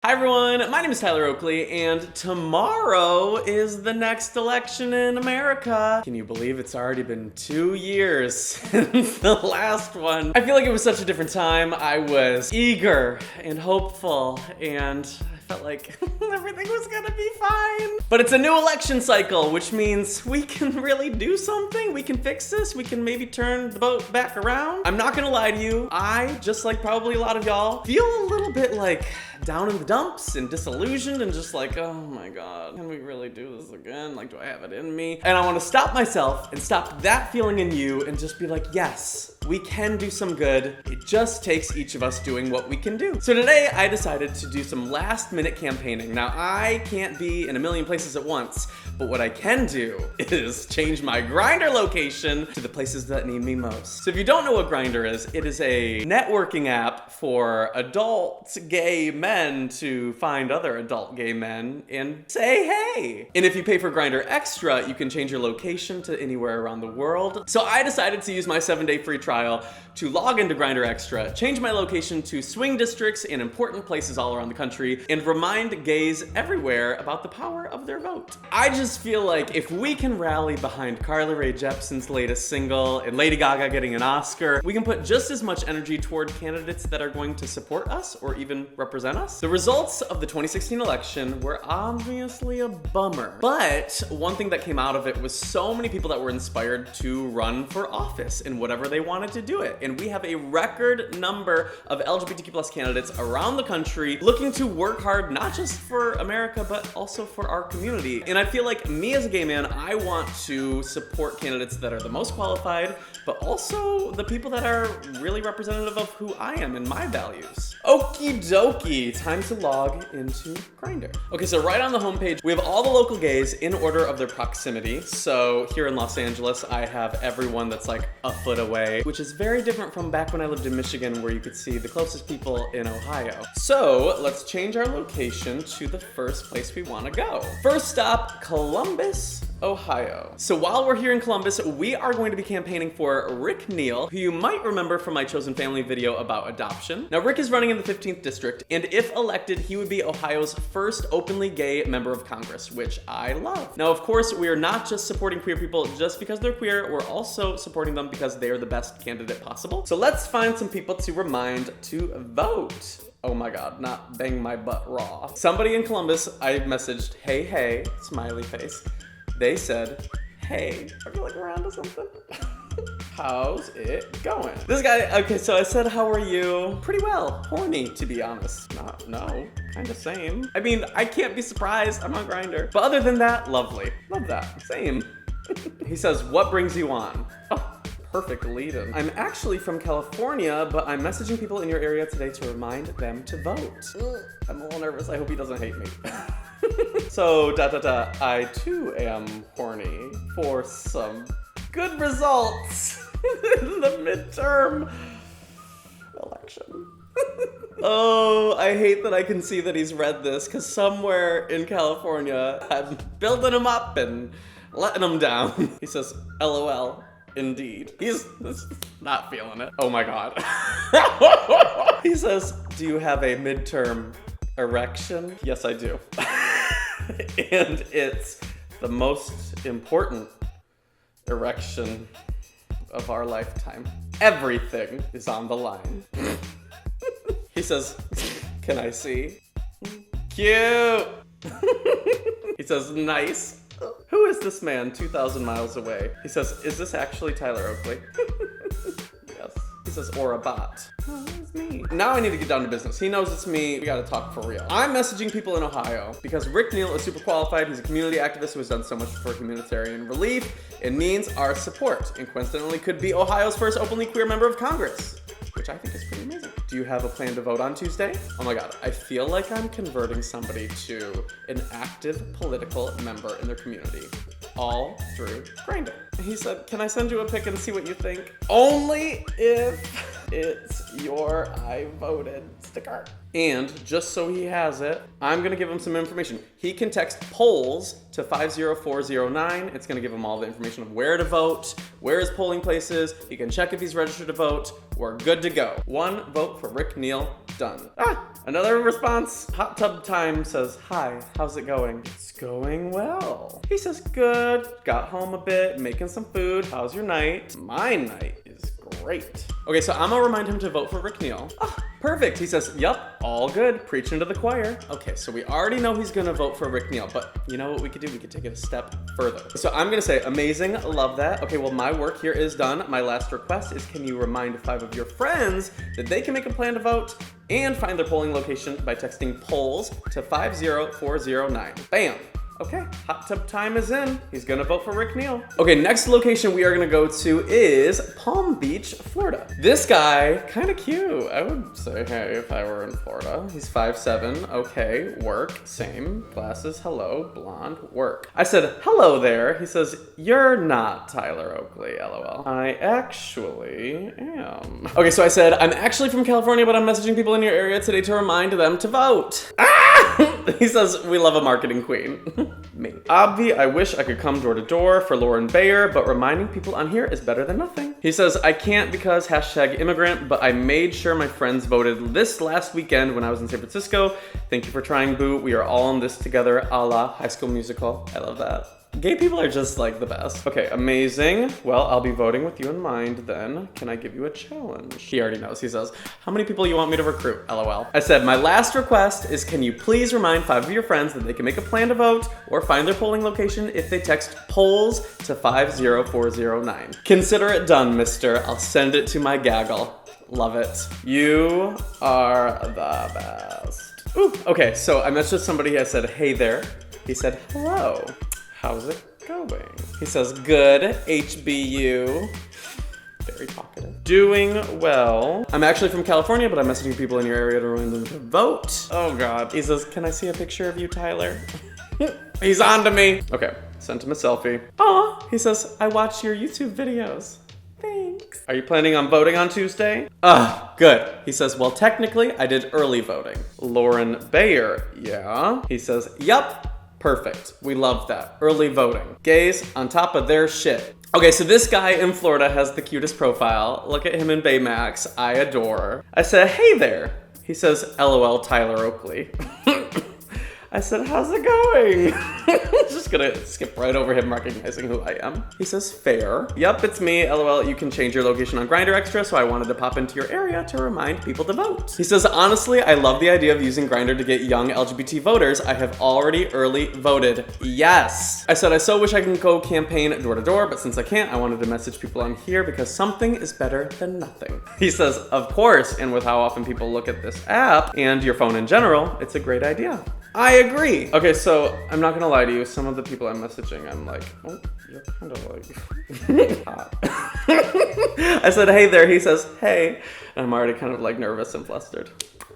Hi everyone, my name is Tyler Oakley, and tomorrow is the next election in America. Can you believe it's already been 2 years since the last one? I feel like it was such a different time. I was eager and hopeful, and I felt like everything was gonna be fine. But it's a new election cycle, which means we can really do something. We can fix this. We can maybe turn the boat back around. I'm not gonna lie to you. I, just like probably a lot of y'all, feel a little bit like down in the dumps and disillusioned and just like, oh my God, can we really do this again? Like, do I have it in me? And I want to stop myself and stop that feeling in you and just be like, yes, we can do some good. It just takes each of us doing what we can do. So today I decided to do some last minute campaigning. Now I can't be in a million places at once, but what I can do is change my Grindr location to the places that need me most. So if you don't know what Grindr is, it is a networking app for adult gay men to find other adult gay men and say hey. And if you pay for Grindr Extra, you can change your location to anywhere around the world. So I decided to use my 7-day free trial to log into Grindr Extra, change my location to swing districts in important places all around the country, and remind gays everywhere about the power of their vote. I just feel like if we can rally behind Carly Rae Jepsen's latest single and Lady Gaga getting an Oscar, we can put just as much energy toward candidates that are going to support us or even represent us. The results of the 2016 election were obviously a bummer, but one thing that came out of it was so many people that were inspired to run for office in whatever they wanted to do it. And we have a record number of LGBTQ+ candidates around the country looking to work hard, not just for America, but also for our community. And I feel like me as a gay man, I want to support candidates that are the most qualified, but also the people that are really representative of who I am and my values. Okie dokie, time to log into Grindr. Okay, so right on the homepage, we have all the local gays in order of their proximity. So here in Los Angeles, I have everyone that's like a foot away, which is very different from back when I lived in Michigan, where you could see the closest people in Ohio. So let's change our location to the first place we want to go. First stop, Columbus, Ohio. So while we're here in Columbus, we are going to be campaigning for Rick NEAL, who you might remember from my Chosen Family video about adoption. Now, Rick is running in the 15th district, and if elected, he would be Ohio's first openly gay member of Congress, which I love. Now, of course, we are not just supporting queer people just because they're queer, we're also supporting them because they are the best candidate possible. So let's find some people to remind to vote. Oh my God, not bang my butt raw. Somebody in Columbus, I messaged, hey, hey, smiley face. They said, hey, I feel like we're onto something. How's it going? This guy, okay, so I said, how are you? Pretty well, horny, to be honest. No, kinda same. I mean, I can't be surprised, I'm on Grindr. But other than that, lovely. Love that, same. He says, what brings you on? Oh, perfect lead-in. I'm actually from California, but I'm messaging people in your area today to remind them to vote. I'm a little nervous, I hope he doesn't hate me. So, I too am horny for some good results in the midterm election. Oh, I hate that I can see that he's read this, because somewhere in California, I'm building him up and letting him down. He says, LOL, indeed. He's not feeling it. Oh my God. He says, do you have a midterm erection? Yes, I do. And it's the most important erection of our lifetime. Everything is on the line. He says, can I see? Cute. He says, nice. Who is this man 2,000 miles away? He says, is this actually Tyler Oakley? Yes. He says, or a bot. Oh, it's me. Now I need to get down to business. He knows it's me. We gotta talk for real. I'm messaging people in Ohio because Rick NEAL is super qualified. He's a community activist who has done so much for humanitarian relief. It means our support, and coincidentally could be Ohio's first openly queer member of Congress, which I think is pretty amazing. Do you have a plan to vote on Tuesday? Oh my God, I feel like I'm converting somebody to an active political member in their community, all through Grindr. He said, can I send you a pic and see what you think? Only if it's your I voted sticker. And just so he has it, I'm gonna give him some information. He can text polls to 50409. It's gonna give him all the information of where to vote, where his polling place is. He can check if he's registered to vote. We're good to go. One vote for Rick NEAL Done. Another response. Hot Tub Time says, hi, how's it going? It's going well. He says, good. Got home a bit, making some food. How's your night? My night is great. Okay, so I'm gonna remind him to vote for Rick Neal. Perfect. He says, yup, all good. Preaching to the choir. Okay, so we already know he's gonna vote for Rick Neal, but you know what we could do? We could take it a step further. So I'm gonna say, amazing, love that. Okay, well, my work here is done. My last request is, can you remind 5 of your friends that they can make a plan to vote and find their polling location by texting polls to 50409. Bam. Okay, Hot Tub Time is in. He's gonna vote for Rick Neal. Okay, next location we are gonna go to is Palm Beach, Florida. This guy, kinda cute. I would say, hey, if I were in Florida. He's 5'7", okay, work, same, glasses, hello, blonde, work. I said, hello there. He says, you're not Tyler Oakley, LOL. I actually am. Okay, so I said, I'm actually from California, but I'm messaging people in your area today to remind them to vote. He says, we love a marketing queen. Me. Obvi, I wish I could come door to door for Lauren BAER, but reminding people on here is better than nothing. He says, I can't because #immigrant, but I made sure my friends voted this last weekend when I was in San Francisco. Thank you for trying, boo. We are all in this together, a la High School Musical. I love that. Gay people are just like the best. Okay, amazing. Well, I'll be voting with you in mind then. Can I give you a challenge? He already knows. He says, how many people you want me to recruit? LOL. I said, my last request is, can you please remind 5 of your friends that they can make a plan to vote or find their polling location if they text polls to 50409. Consider it done, mister. I'll send it to my gaggle. Love it. You are the best. Ooh, okay, so I messaged somebody. I said, hey there. He said, hello. How's it going? He says, good, HBU. Very talkative. Doing well. I'm actually from California, but I'm messaging people in your area to remind them to vote. Oh God. He says, can I see a picture of you, Tyler? He's on to me. Okay, sent him a selfie. Aw, he says, I watch your YouTube videos. Thanks. Are you planning on voting on Tuesday? Good. He says, well, technically, I did early voting. Lauren BAER, yeah. He says, yup. Perfect. We love that. Early voting. Gays on top of their shit. Okay, so this guy in Florida has the cutest profile. Look at him in Baymax. I adore. I said, hey there. He says, LOL, Tyler Oakley. I said, how's it going? Just gonna skip right over him recognizing who I am. He says, fair. Yup, it's me, LOL. You can change your location on Grindr extra, so I wanted to pop into your area to remind people to vote. He says, honestly, I love the idea of using Grindr to get young LGBT voters. I have already early voted. Yes. I said, I so wish I could go campaign door to door, but since I can't, I wanted to message people on here because something is better than nothing. He says, of course, and with how often people look at this app and your phone in general, it's a great idea. I agree. Okay, so I'm not gonna lie to you. Some of the people I'm messaging, I'm like, oh, you're kind of like hot. I said, hey there. He says, hey. And I'm already kind of like nervous and flustered.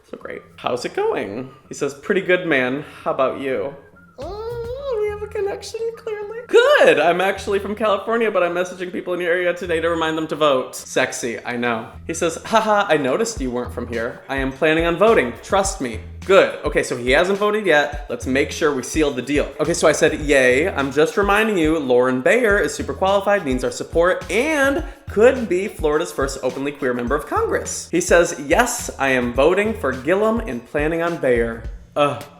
So great. How's it going? He says, pretty good, man. How about you? We have a connection, clearly. Good. I'm actually from California, but I'm messaging people in your area today to remind them to vote. Sexy, I know. He says, haha, I noticed you weren't from here. I am planning on voting. Trust me. Good. Okay, so he hasn't voted yet. Let's make sure we seal the deal. Okay, so I said, yay. I'm just reminding you, Lauren BAER is super qualified, needs our support, and could be Florida's first openly queer member of Congress. He says, yes, I am voting for Gillum and planning on BAER.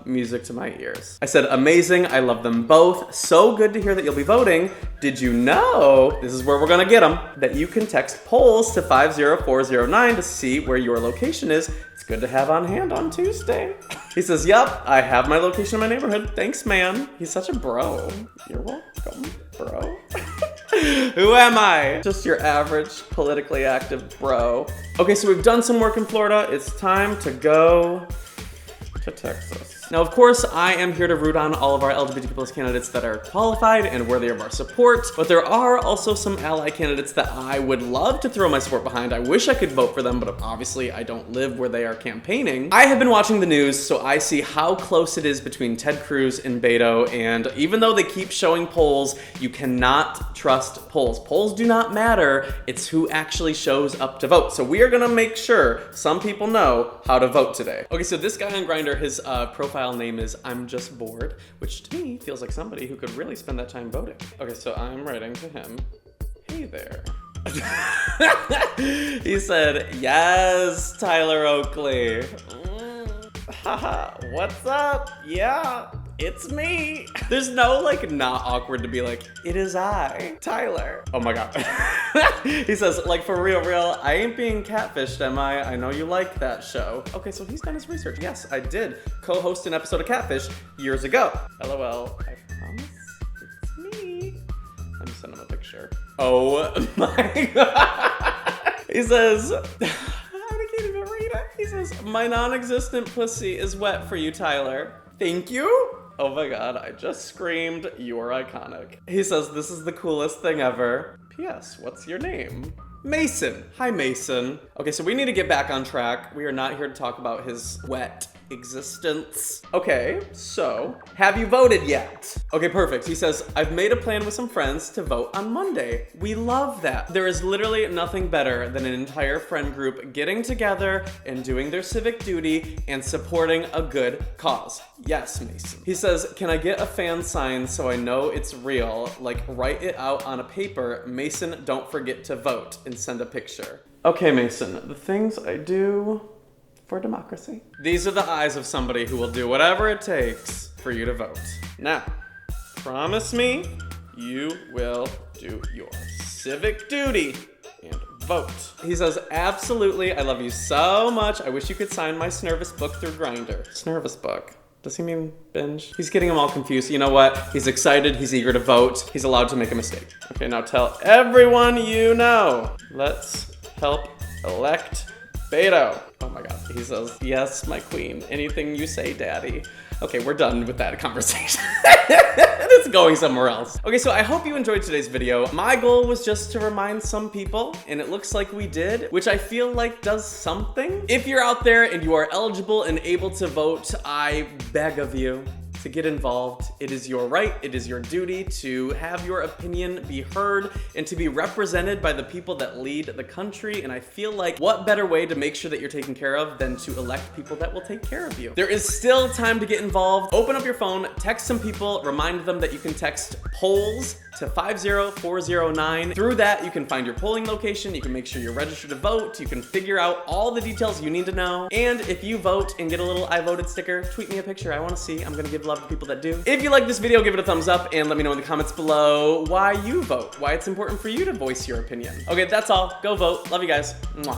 Music to my ears. I said, amazing, I love them both. So good to hear that you'll be voting. Did you know, this is where we're gonna get them, that you can text polls to 50409 to see where your location is. It's good to have on hand on Tuesday. He says, yup, I have my location in my neighborhood. Thanks, man. He's such a bro. You're welcome, bro. Who am I? Just your average politically active bro. Okay, so we've done some work in Florida. It's time to go to Texas. Now, of course, I am here to root on all of our LGBTQ+ candidates that are qualified and worthy of our support, but there are also some ally candidates that I would love to throw my support behind. I wish I could vote for them, but obviously I don't live where they are campaigning. I have been watching the news, so I see how close it is between Ted Cruz and BETO, and even though they keep showing polls, you cannot trust polls. Polls do not matter. It's who actually shows up to vote. So we are gonna make sure some people know how to vote today. Okay, so this guy on Grindr, his profile name is I'm Just Bored, which to me feels like somebody who could really spend that time voting. Okay, so I'm writing to him. Hey there. He said, yes, Tyler Oakley. Haha, what's up? Yeah, it's me. There's no like not awkward to be like, it is I, Tyler. Oh my God. He says, like for real, I ain't being catfished, am I? I know you like that show. Okay, so he's done his research. Yes, I did co-host an episode of Catfish years ago. LOL, I promise it's me. I'm just sending him a picture. Oh my God. He says, I can't even read it. He says, my non-existent pussy is wet for you, Tyler. Thank you. Oh my God, I just screamed, you're iconic. He says, this is the coolest thing ever. P.S. What's your name? Mason. Hi, Mason. Okay, so we need to get back on track. We are not here to talk about his wet existence. Okay, so have you voted yet? Okay, perfect. He says, I've made a plan with some friends to vote on Monday. We love that. There is literally nothing better than an entire friend group getting together and doing their civic duty and supporting a good cause. Yes, Mason. He says, can I get a fan sign so I know it's real? Like write it out on a paper. Mason, don't forget to vote, and send a picture. Okay, Mason, the things I do for democracy. These are the eyes of somebody who will do whatever it takes for you to vote. Now, promise me you will do your civic duty and vote. He says, absolutely, I love you so much. I wish you could sign my Snervous book through Grindr. Snervous book. Does he mean binge? He's getting them all confused. You know what? He's excited. He's eager to vote. He's allowed to make a mistake. Okay, now tell everyone you know. Let's help elect BETO. Oh my God. He says, yes, my queen. Anything you say, daddy. Okay, we're done with that conversation. It's going somewhere else. Okay, so I hope you enjoyed today's video. My goal was just to remind some people, and it looks like we did, which I feel like does something. If you're out there and you are eligible and able to vote, I beg of you to get involved. It is your right, it is your duty to have your opinion be heard and to be represented by the people that lead the country. And I feel like what better way to make sure that you're taken care of than to elect people that will take care of you. There is still time to get involved. Open up your phone, text some people, remind them that you can text polls to 50409. Through that, you can find your polling location, you can make sure you're registered to vote, you can figure out all the details you need to know. And if you vote and get a little I voted sticker, tweet me a picture. I want to see. I'm gonna give love to people that do. If you like this video, give it a thumbs up and let me know in the comments below why you vote, why it's important for you to voice your opinion. Okay, that's all. Go vote. Love you guys. Mwah.